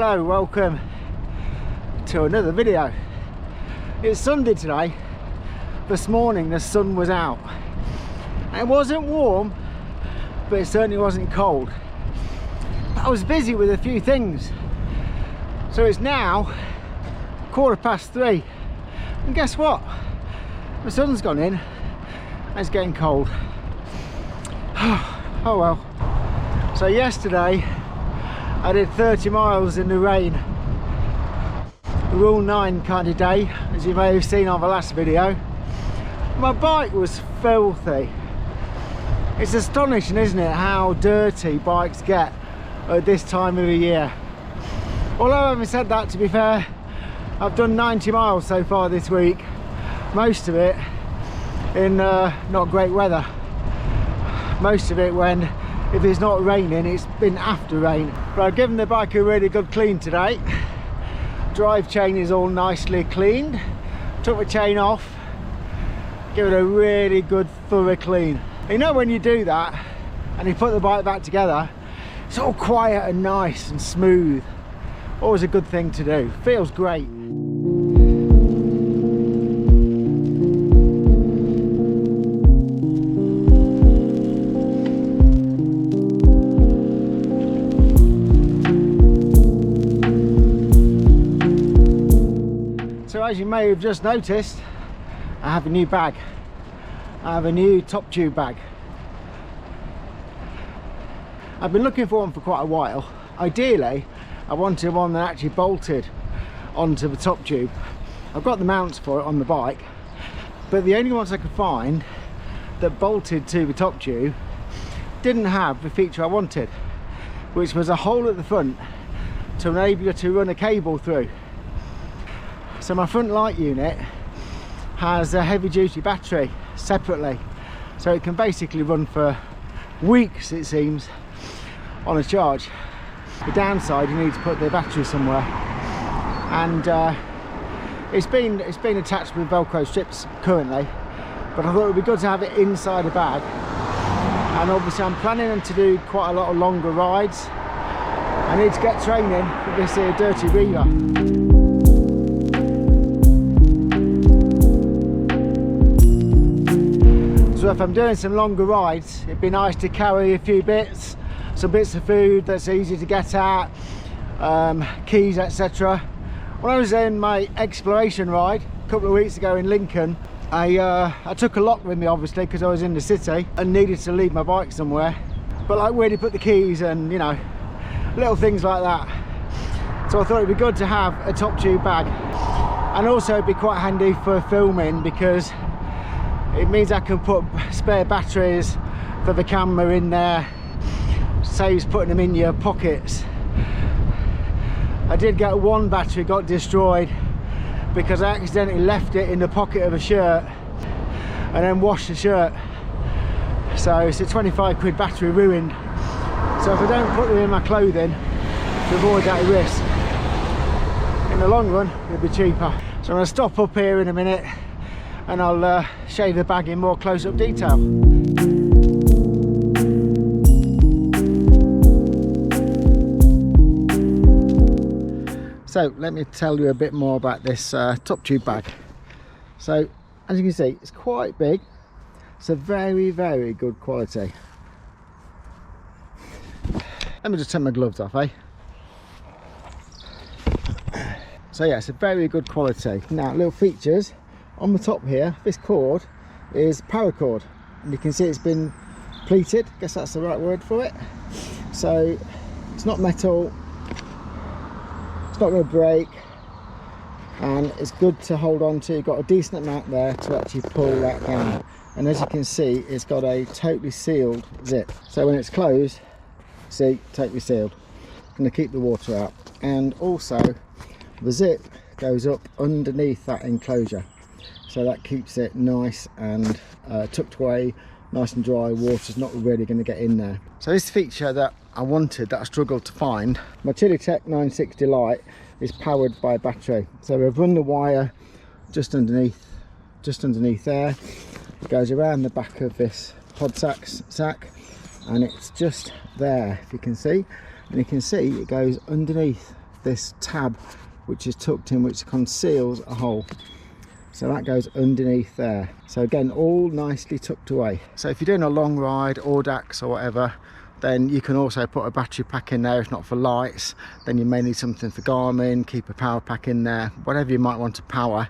Hello, welcome to another video. It's Sunday today. This morning the sun was out. It wasn't warm, but it certainly wasn't cold. I was busy with a few things. So it's now 3:15, and guess what? The sun's gone in and it's getting cold. Oh well. So yesterday I did 30 miles in the rain. Rule 9 kind of day, as you may have seen on the last video. My bike was filthy. It's astonishing, isn't it, how dirty bikes get at this time of the year. Although having said that, to be fair, I've done 90 miles so far this week, most of it in not great weather. Most of it when, if it's not raining, it's been after rain. But I've given the bike a really good clean today. Drive chain is all nicely cleaned. Took the chain off, give it a really good thorough clean. You know, when you do that and you put the bike back together, it's all quiet and nice and smooth. Always a good thing to do. Feels great. So as you may have just noticed, I have a new bag. I have a new top tube bag. I've been looking for one for quite a while. Ideally, I wanted one that actually bolted onto the top tube. I've got the mounts for it on the bike, but the only ones I could find that bolted to the top tube didn't have the feature I wanted, which was a hole at the front to enable you to run a cable through. So my front light unit has a heavy duty battery separately, so it can basically run for weeks, it seems, on a charge. The downside, you need to put the battery somewhere, and it's been attached with Velcro strips currently, but I thought it would be good to have it inside a bag. And obviously I'm planning to do quite a lot of longer rides. I need to get training for this here dirty Reaver. So if I'm doing some longer rides, it'd be nice to carry a few bits, some bits of food that's easy to get at, keys, etc. When I was in my exploration ride a couple of weeks ago in Lincoln, I took a lock with me, obviously, because I was in the city and needed to leave my bike somewhere. But like, where do you put the keys and, you know, little things like that. So I thought it'd be good to have a top tube bag, and also it'd be quite handy for filming because it means I can put spare batteries for the camera in there. Saves putting them in your pockets. I did get one battery got destroyed because I accidentally left it in the pocket of a shirt and then washed the shirt. So it's a 25 quid battery ruined. So if I don't put them in my clothing to avoid that risk, in the long run it'll be cheaper. So I'm going to stop up here in a minute and I'll show you the bag in more close-up detail. So let me tell you a bit more about this top tube bag. So as you can see, it's quite big. It's a very, very good quality. Let me just take my gloves off, eh? So yeah, it's a very good quality. Now, little features on the top here. This cord is paracord, and you can see it's been pleated. I guess that's the right word for it. So it's not metal, it's not going to break, and it's good to hold on to. You've got a decent amount there to actually pull that down, and as you can see, it's got a totally sealed zip, so when it's closed, see, totally sealed. It's going to keep the water out. And also the zip goes up underneath that enclosure, so that keeps it nice and tucked away, nice and dry. Water's not really going to get in there. So this feature that I wanted, that I struggled to find, my Tech 960 Lite is powered by a battery. So we've run the wire just underneath there. It goes around the back of this pod sack, and it's just there, if you can see. And you can see it goes underneath this tab which is tucked in, which conceals a hole. So that goes underneath there. So again, all nicely tucked away. So if you're doing a long ride, Audax or whatever, then you can also put a battery pack in there. If not for lights, then you may need something for Garmin. Keep a power pack in there, whatever you might want to power.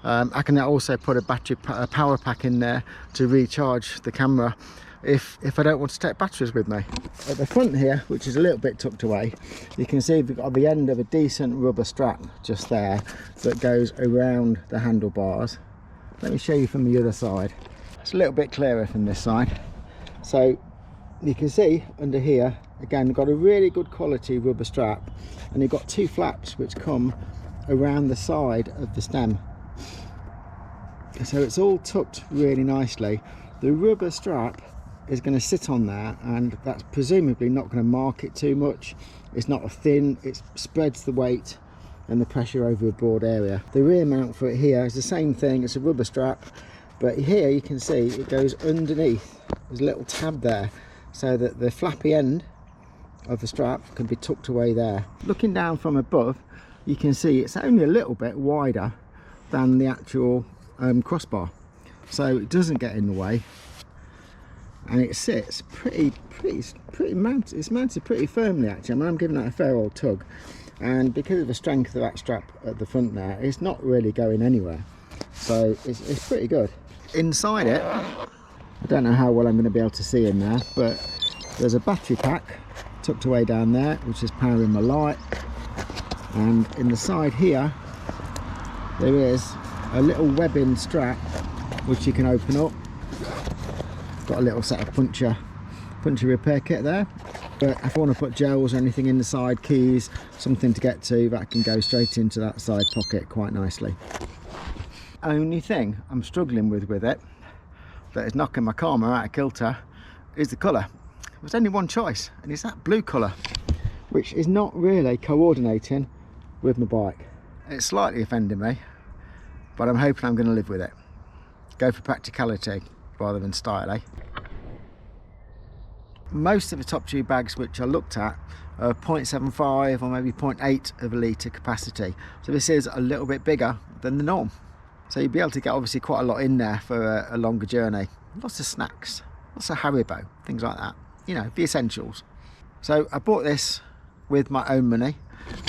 I can also put a power pack in there to recharge the camera if I don't want to take batteries with me. At the front here, which is a little bit tucked away, you can see we've got the end of a decent rubber strap just there that goes around the handlebars. Let me show you from the other side. It's a little bit clearer from this side. So you can see under here, again, we've got a really good quality rubber strap, and you've got two flaps which come around the side of the stem. So it's all tucked really nicely. The rubber strap is going to sit on there, and that's presumably not going to mark it too much. It's not a thin, it spreads the weight and the pressure over a broad area. The rear mount for it here is the same thing. It's a rubber strap, but here you can see it goes underneath. There's a little tab there so that the flappy end of the strap can be tucked away there. Looking down from above, you can see it's only a little bit wider than the actual crossbar, so it doesn't get in the way, and it sits pretty mounted. It's mounted pretty firmly actually. I mean, I'm giving that a fair old tug, and because of the strength of that strap at the front there, it's not really going anywhere, so it's pretty good. Inside it, I don't know how well I'm going to be able to see in there, but there's a battery pack tucked away down there which is powering my light, and in the side here there is a little webbing strap which you can open up. Got a little set of puncture repair kit there, but if I want to put gels or anything in the side, keys, something to get to, that can go straight into that side pocket quite nicely. Only thing I'm struggling with it, that is knocking my karma out of kilter, is the colour. There's only one choice, and it's that blue colour, which is not really coordinating with my bike. It's slightly offending me, but I'm hoping I'm going to live with it. Go for practicality rather than style, eh? Most of the top tube bags which I looked at are 0.75 or maybe 0.8 of a litre capacity, so this is a little bit bigger than the norm. So you'll be able to get obviously quite a lot in there for a longer journey. Lots of snacks, lots of Haribo, things like that, you know, the essentials. So I bought this with my own money,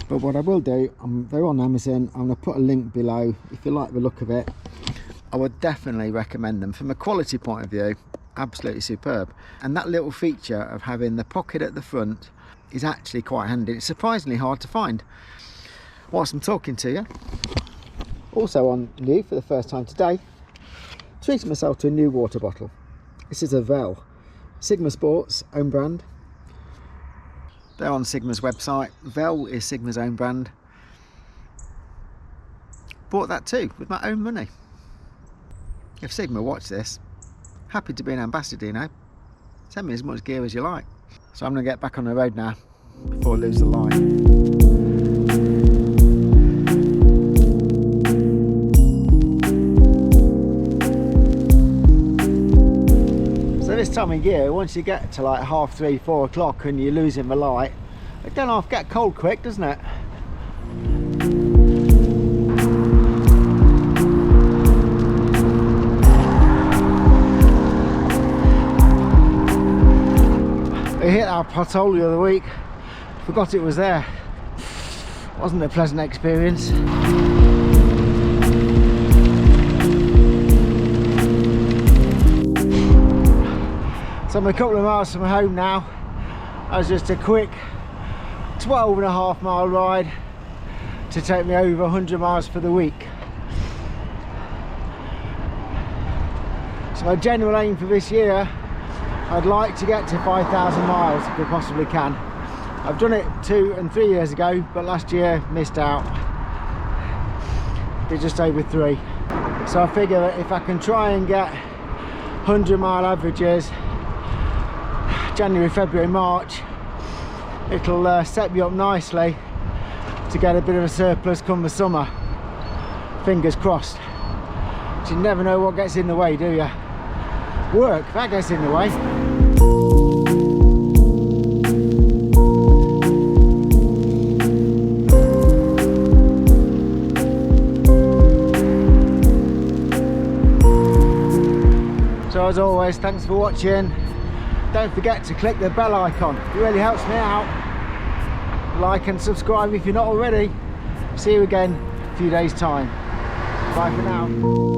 but what I will do, they're on Amazon. I'm going to put a link below. If you like the look of it, I would definitely recommend them. From a quality point of view, absolutely superb. And that little feature of having the pocket at the front is actually quite handy. It's surprisingly hard to find. Whilst I'm talking to you, also on new for the first time today, treated myself to a new water bottle. This is a Vel Sigma Sports own brand. They're on Sigma's website. Vel is Sigma's own brand. Bought that too with my own money. If Sigma watch this, happy to be an ambassador, you know. Send me as much gear as you like. So I'm going to get back on the road now before I lose the line. This time of year, once you get to like 3:30, 4 o'clock and you're losing the light, it don't half get cold quick, doesn't it? I hit our pothole the other week, forgot it was there. Wasn't a pleasant experience. So I'm a couple of miles from home now. That was just a quick 12.5 mile ride to take me over 100 miles for the week. So my general aim for this year, I'd like to get to 5,000 miles if I possibly can. I've done it 2 and 3 years ago, but last year missed out. Did just over 3. So I figure that if I can try and get 100 mile averages January, February, March, it'll set me up nicely to get a bit of a surplus come the summer. Fingers crossed. But you never know what gets in the way, do you? Work, that gets in the way. So as always, thanks for watching. Don't forget to click the bell icon, it really helps me out. Like and subscribe if you're not already. See you again in a few days time. Bye for now.